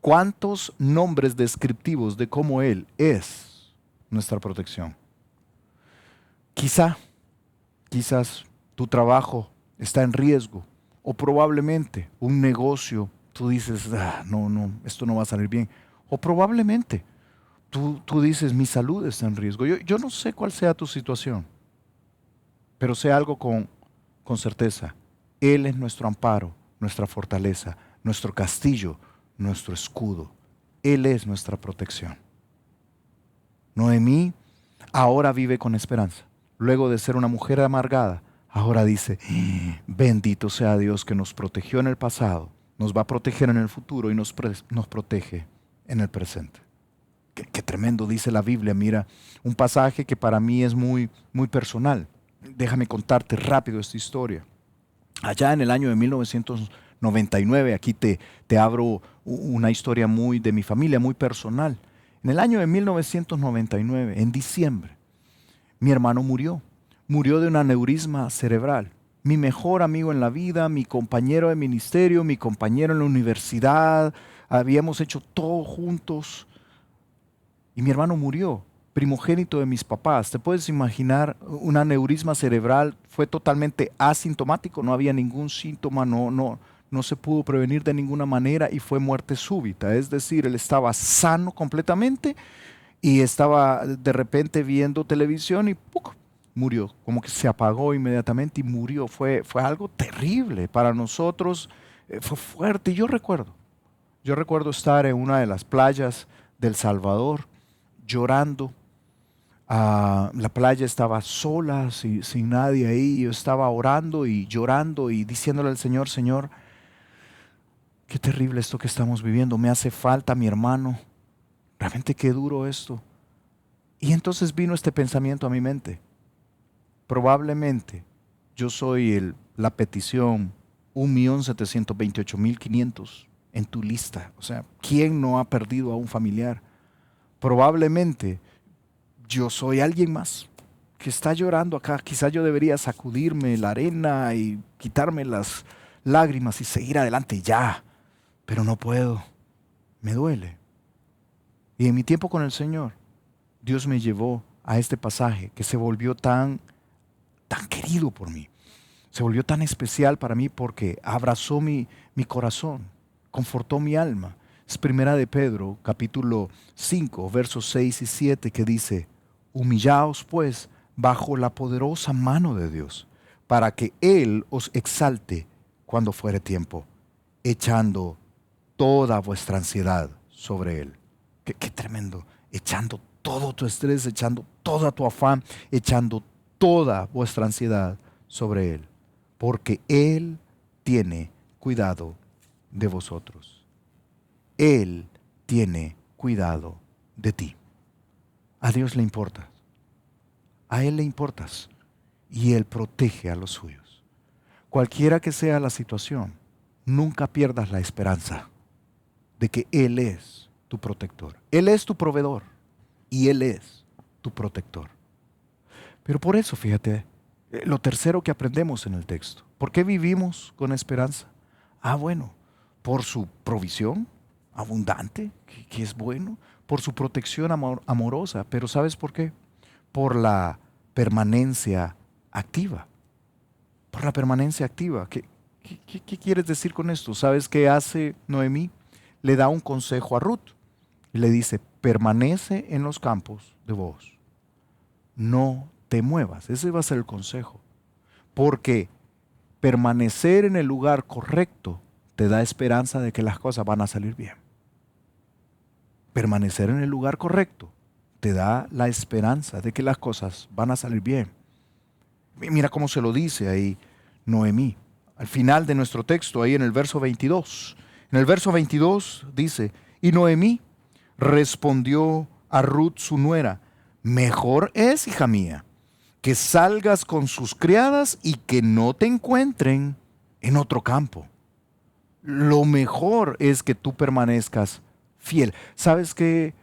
¿Cuántos nombres descriptivos de cómo Él es nuestra protección? Quizás tu trabajo está en riesgo o probablemente un negocio, tú dices, no, esto no va a salir bien. O probablemente tú dices, mi salud está en riesgo. Yo no sé cuál sea tu situación, pero sé algo con certeza. Él es nuestro amparo, nuestra fortaleza, nuestro castillo, nuestro escudo. Él es nuestra protección. Noemí ahora vive con esperanza. Luego de ser una mujer amargada, ahora dice, bendito sea Dios que nos protegió en el pasado, nos va a proteger en el futuro y nos protege en el presente. Qué tremendo dice la Biblia. Mira, un pasaje que para mí es muy, muy personal. Déjame contarte rápido esta historia. Allá en el año de 1999, aquí te abro una historia muy de mi familia, muy personal. En el año de 1999, en diciembre, mi hermano murió de un aneurisma cerebral. Mi mejor amigo en la vida, mi compañero de ministerio, mi compañero en la universidad, habíamos hecho todo juntos. Y mi hermano murió, primogénito de mis papás. ¿Te puedes imaginar? Un aneurisma cerebral, fue totalmente asintomático, no había ningún síntoma, no se pudo prevenir de ninguna manera y fue muerte súbita. Es decir, él estaba sano completamente y estaba de repente viendo televisión y ¡puc!, murió, como que se apagó inmediatamente y murió. Fue algo terrible para nosotros, fue fuerte. Y yo recuerdo estar en una de las playas del Salvador llorando. La playa estaba sola, sin nadie ahí. Yo estaba orando y llorando y diciéndole al Señor, Señor, qué terrible esto que estamos viviendo, me hace falta mi hermano, realmente qué duro esto. Y entonces vino este pensamiento a mi mente. Probablemente yo soy la petición 1.728.500 en tu lista. O sea, ¿quién no ha perdido a un familiar? Probablemente yo soy alguien más que está llorando acá. Quizás yo debería sacudirme la arena y quitarme las lágrimas y seguir adelante ya, pero no puedo. Me duele. Y en mi tiempo con el Señor, Dios me llevó a este pasaje que se volvió tan querido por mí. Se volvió tan especial para mí porque abrazó mi corazón, confortó mi alma. Es Primera de Pedro, capítulo 5, versos 6 y 7, que dice: humillaos pues bajo la poderosa mano de Dios, para que Él os exalte cuando fuere tiempo, echando toda vuestra ansiedad sobre Él. Qué tremendo, echando todo tu estrés, echando toda tu afán, echando toda vuestra ansiedad sobre Él, porque Él tiene cuidado de vosotros. Él tiene cuidado de ti. A Dios le importas. A Él le importas. Y Él protege a los suyos. Cualquiera que sea la situación, nunca pierdas la esperanza de que Él es tu protector. Él es tu proveedor y Él es tu protector. Pero por eso, fíjate, lo tercero que aprendemos en el texto. ¿Por qué vivimos con esperanza? Bueno, por su provisión abundante, que es bueno, por su protección amorosa. Pero ¿sabes por qué? Por la permanencia activa. Por la permanencia activa. ¿Qué quieres decir con esto? ¿Sabes qué hace Noemí? Le da un consejo a Ruth. Y le dice: permanece en los campos de Booz. No te muevas. Ese va a ser el consejo. Porque permanecer en el lugar correcto te da esperanza de que las cosas van a salir bien. Permanecer en el lugar correcto te da la esperanza de que las cosas van a salir bien. Mira cómo se lo dice ahí Noemí. Al final de nuestro texto, ahí en el verso 22. En el verso 22 dice: y Noemí respondió a Ruth su nuera: mejor es, hija mía, que salgas con sus criadas y que no te encuentren en otro campo. Lo mejor es que tú permanezcas fiel. ¿Sabes qué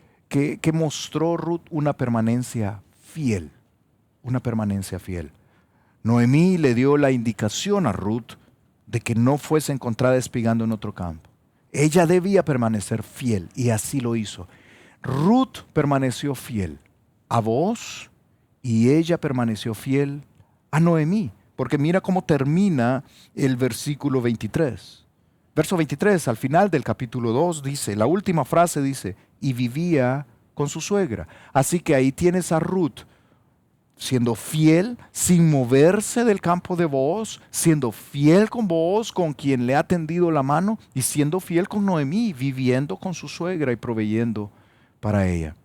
mostró Ruth? Una permanencia fiel. Una permanencia fiel. Noemí le dio la indicación a Ruth de que no fuese encontrada espigando en otro campo. Ella debía permanecer fiel y así lo hizo. Ruth permaneció fiel a Booz y ella permaneció fiel a Noemí. Porque mira cómo termina el versículo 23. Verso 23, al final del capítulo 2, dice, la última frase dice: y vivía con su suegra. Así que ahí tienes a Ruth siendo fiel, sin moverse del campo de Booz, siendo fiel con Booz, con quien le ha tendido la mano, y siendo fiel con Noemí, viviendo con su suegra y proveyendo para ella.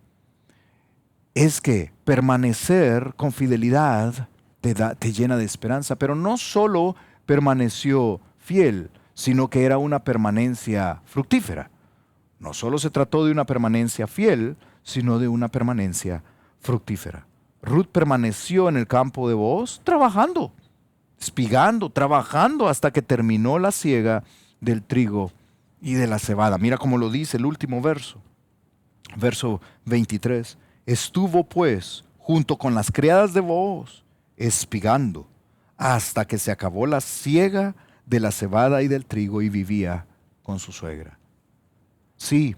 Es que permanecer con fidelidad te llena de esperanza, pero no solo permaneció fiel, sino que era una permanencia fructífera. No solo se trató de una permanencia fiel, sino de una permanencia fructífera. Ruth permaneció en el campo de Booz trabajando, espigando, trabajando hasta que terminó la siega del trigo y de la cebada. Mira cómo lo dice el último verso. Verso 23. Estuvo pues junto con las criadas de Booz, espigando, hasta que se acabó la siega de la cebada y del trigo, y vivía con su suegra. Sí,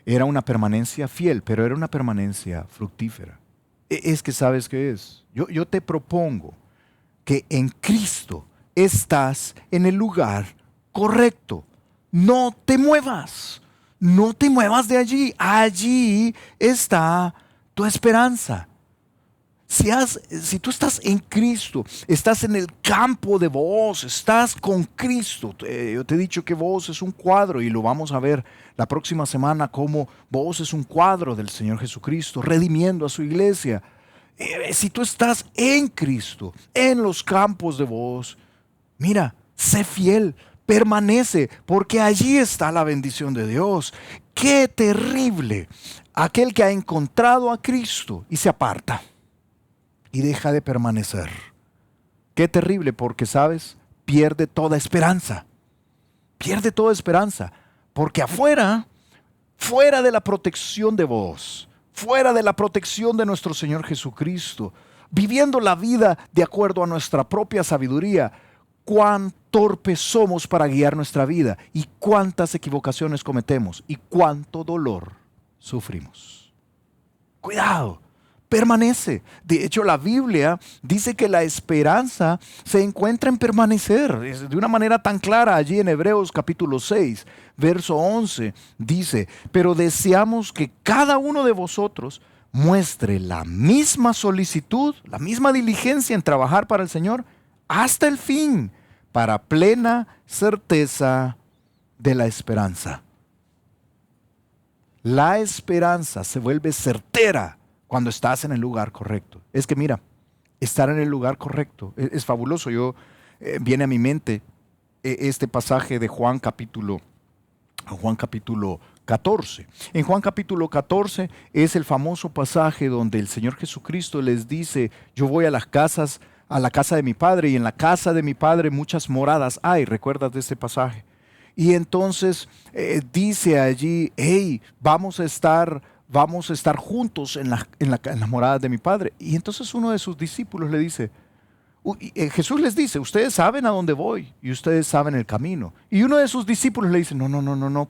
era una permanencia fiel, pero era una permanencia fructífera. Es que ¿sabes qué es? Yo te propongo que en Cristo estás en el lugar correcto. No te muevas. No te muevas de allí. Allí está tu esperanza. Si tú estás en Cristo, estás en el campo de Booz, estás con Cristo. Yo te he dicho que Booz es un cuadro y lo vamos a ver la próxima semana, cómo Booz es un cuadro del Señor Jesucristo, redimiendo a su iglesia. Si tú estás en Cristo, en los campos de Booz, mira, sé fiel, permanece, porque allí está la bendición de Dios. ¡Qué terrible! aquel que ha encontrado a Cristo y se aparta y deja de permanecer. Qué terrible, porque, ¿sabes? Pierde toda esperanza. Pierde toda esperanza. Porque afuera, fuera de la protección de vos, fuera de la protección de nuestro Señor Jesucristo, viviendo la vida de acuerdo a nuestra propia sabiduría, cuán torpes somos para guiar nuestra vida y cuántas equivocaciones cometemos y cuánto dolor sufrimos. Cuidado, permanece. De hecho, la Biblia dice que la esperanza se encuentra en permanecer. De una manera tan clara allí en Hebreos capítulo 6, verso 11, dice: pero deseamos que cada uno de vosotros muestre la misma solicitud, la misma diligencia en trabajar para el Señor hasta el fin, para plena certeza de la esperanza. La esperanza se vuelve certera cuando estás en el lugar correcto. Es que mira, estar en el lugar correcto es fabuloso. Viene a mi mente este pasaje de Juan capítulo 14. En Juan capítulo 14 es el famoso pasaje donde el Señor Jesucristo les dice: yo voy a la casa de mi Padre, y en la casa de mi Padre muchas moradas hay. ¿Recuerdas de este pasaje? Y entonces dice allí: hey, vamos a estar juntos en las moradas de mi Padre. Y entonces uno de sus discípulos le dice, Jesús les dice: ustedes saben a dónde voy y ustedes saben el camino. Y uno de sus discípulos le dice: no,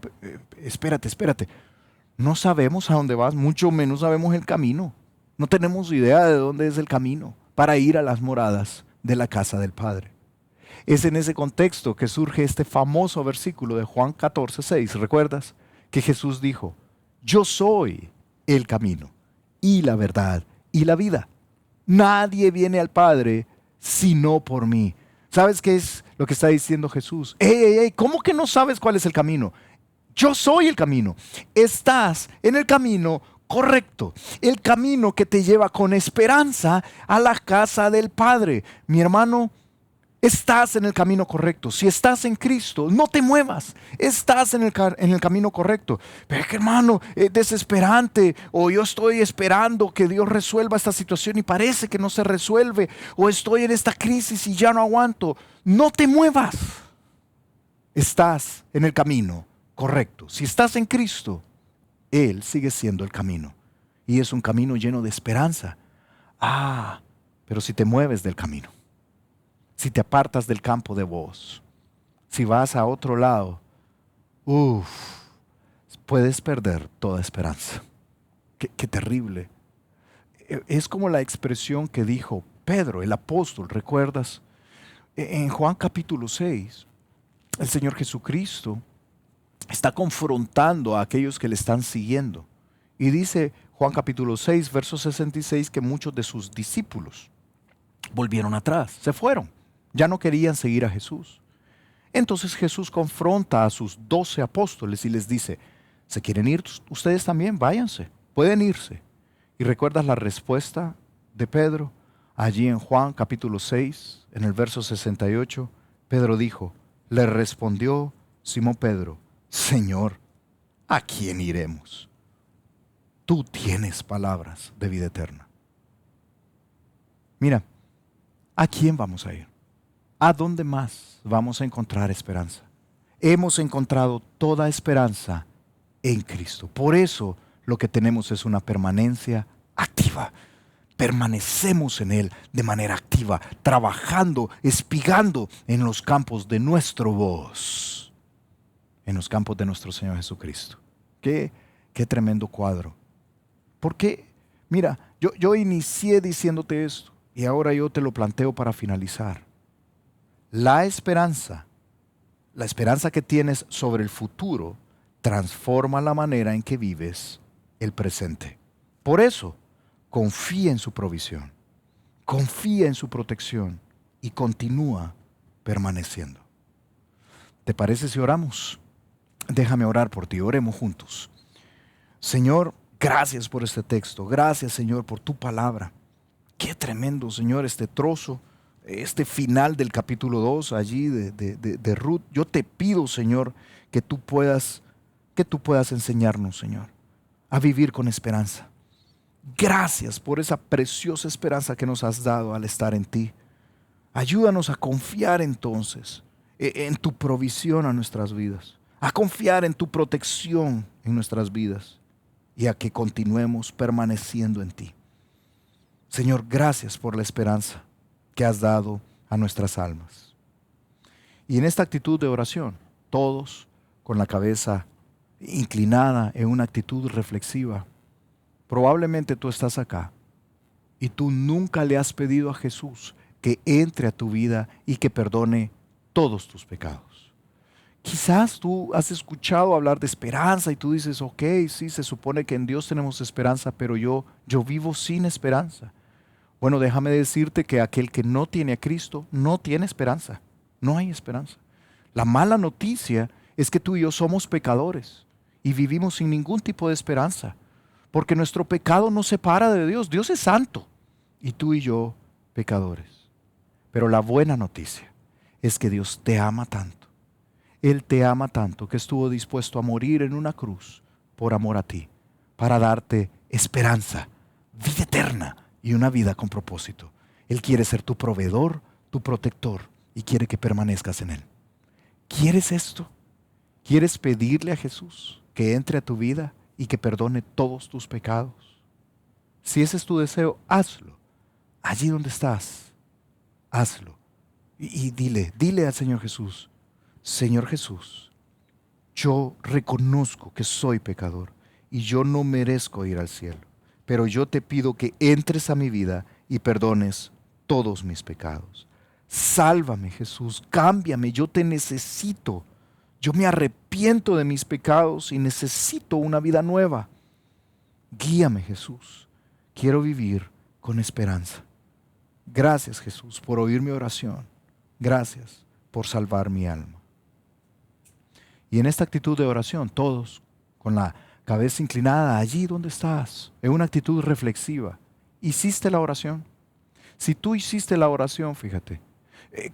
espérate. No sabemos a dónde vas, mucho menos sabemos el camino. No tenemos idea de dónde es el camino para ir a las moradas de la casa del Padre. Es en ese contexto que surge este famoso versículo de Juan 14:6. ¿Recuerdas? Que Jesús dijo: yo soy el camino y la verdad y la vida. Nadie viene al Padre sino por mí. ¿Sabes qué es lo que está diciendo Jesús? ¿Cómo que no sabes cuál es el camino? Yo soy el camino. Estás en el camino correcto, el camino que te lleva con esperanza a la casa del Padre. Mi hermano, estás en el camino correcto. Si estás en Cristo, no te muevas. Estás en el camino correcto. Pero es que, hermano, es desesperante. O yo estoy esperando que Dios resuelva esta situación y parece que no se resuelve. O estoy en esta crisis y ya no aguanto. No te muevas. Estás en el camino correcto. Si estás en Cristo, Él sigue siendo el camino. Y es un camino lleno de esperanza. Pero si te mueves del camino, si te apartas del campo de vos, si vas a otro lado, puedes perder toda esperanza. Qué terrible. Es como la expresión que dijo Pedro, el apóstol, ¿recuerdas? En Juan capítulo 6, el Señor Jesucristo está confrontando a aquellos que le están siguiendo. Y dice Juan capítulo 6, verso 66, que muchos de sus discípulos volvieron atrás, se fueron. Ya no querían seguir a Jesús. Entonces Jesús confronta a sus 12 apóstoles y les dice: ¿se quieren ir ustedes también? Váyanse, pueden irse. ¿Y recuerdas la respuesta de Pedro? Allí en Juan capítulo 6, en el verso 68, Pedro dijo, le respondió Simón Pedro: Señor, ¿a quién iremos? Tú tienes palabras de vida eterna. Mira, ¿a quién vamos a ir? ¿A dónde más vamos a encontrar esperanza? Hemos encontrado toda esperanza en Cristo. Por eso lo que tenemos es una permanencia activa. Permanecemos en Él de manera activa, trabajando, espigando en los campos de nuestro voz, en los campos de nuestro Señor Jesucristo. Qué tremendo cuadro. Porque, mira, yo inicié diciéndote esto y ahora yo te lo planteo para finalizar. La esperanza que tienes sobre el futuro transforma la manera en que vives el presente. Por eso, confía en su provisión, confía en su protección y continúa permaneciendo. ¿Te parece si oramos? Déjame orar por ti, oremos juntos. Señor, gracias por este texto, gracias, Señor, por tu palabra. Qué tremendo, Señor, este trozo, este final del capítulo 2 allí de Ruth. Yo te pido, Señor, que tú puedas enseñarnos, Señor, a vivir con esperanza. Gracias por esa preciosa esperanza que nos has dado al estar en ti. Ayúdanos a confiar entonces en tu provisión a nuestras vidas, a confiar en tu protección en nuestras vidas y a que continuemos permaneciendo en ti. Señor, gracias por la esperanza que has dado a nuestras almas. Y en esta actitud de oración, todos con la cabeza inclinada en una actitud reflexiva, probablemente tú estás acá y tú nunca le has pedido a Jesús que entre a tu vida y que perdone todos tus pecados. Quizás tú has escuchado hablar de esperanza y tú dices, ok, sí, se supone que en Dios tenemos esperanza, pero yo vivo sin esperanza. Bueno, déjame decirte que aquel que no tiene a Cristo no tiene esperanza. No hay esperanza. La mala noticia es que tú y yo somos pecadores y vivimos sin ningún tipo de esperanza, porque nuestro pecado nos separa de Dios. Dios es santo y tú y yo pecadores. Pero la buena noticia es que Dios te ama tanto. Él te ama tanto que estuvo dispuesto a morir en una cruz por amor a ti, para darte esperanza, vida eterna y una vida con propósito. Él quiere ser tu proveedor, tu protector y quiere que permanezcas en Él. ¿Quieres esto? ¿Quieres pedirle a Jesús que entre a tu vida y que perdone todos tus pecados? Si ese es tu deseo, hazlo. Allí donde estás, hazlo. Y dile al Señor Jesús, Señor Jesús, yo reconozco que soy pecador y yo no merezco ir al cielo, pero yo te pido que entres a mi vida y perdones todos mis pecados. Sálvame, Jesús, cámbiame, yo te necesito. Yo me arrepiento de mis pecados y necesito una vida nueva. Guíame, Jesús. Quiero vivir con esperanza. Gracias, Jesús, por oír mi oración. Gracias por salvar mi alma. Y en esta actitud de oración, todos con la cabeza inclinada allí donde estás, en una actitud reflexiva, ¿hiciste la oración? Si tú hiciste la oración, fíjate,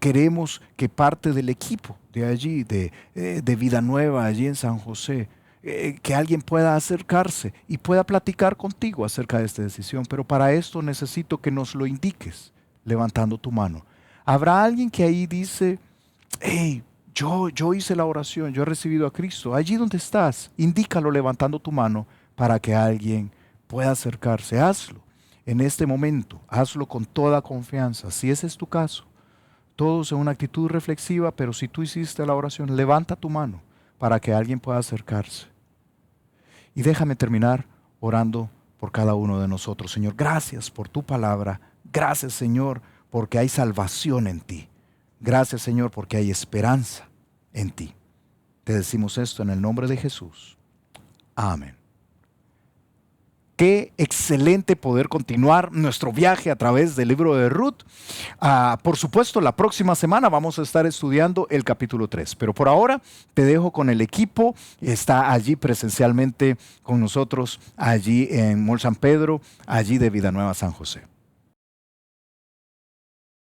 queremos que parte del equipo de allí, de Vida Nueva, allí en San José, que alguien pueda acercarse y pueda platicar contigo acerca de esta decisión. Pero para esto necesito que nos lo indiques levantando tu mano. Habrá alguien que ahí dice, hey, yo hice la oración, yo he recibido a Cristo. Allí donde estás, indícalo levantando tu mano para que alguien pueda acercarse. Hazlo en este momento, hazlo con toda confianza. Si ese es tu caso, todos en una actitud reflexiva, pero si tú hiciste la oración, levanta tu mano para que alguien pueda acercarse. Y déjame terminar orando por cada uno de nosotros. Señor, gracias por tu palabra. Gracias, Señor, porque hay salvación en ti. Gracias, Señor, porque hay esperanza en ti. Te decimos esto en el nombre de Jesús. Amén. Qué excelente poder continuar nuestro viaje a través del libro de Ruth. Por supuesto, la próxima semana vamos a estar estudiando el capítulo 3. Pero por ahora te dejo con el equipo. Está allí presencialmente con nosotros, allí en Mall San Pedro, allí de Vida Nueva San José.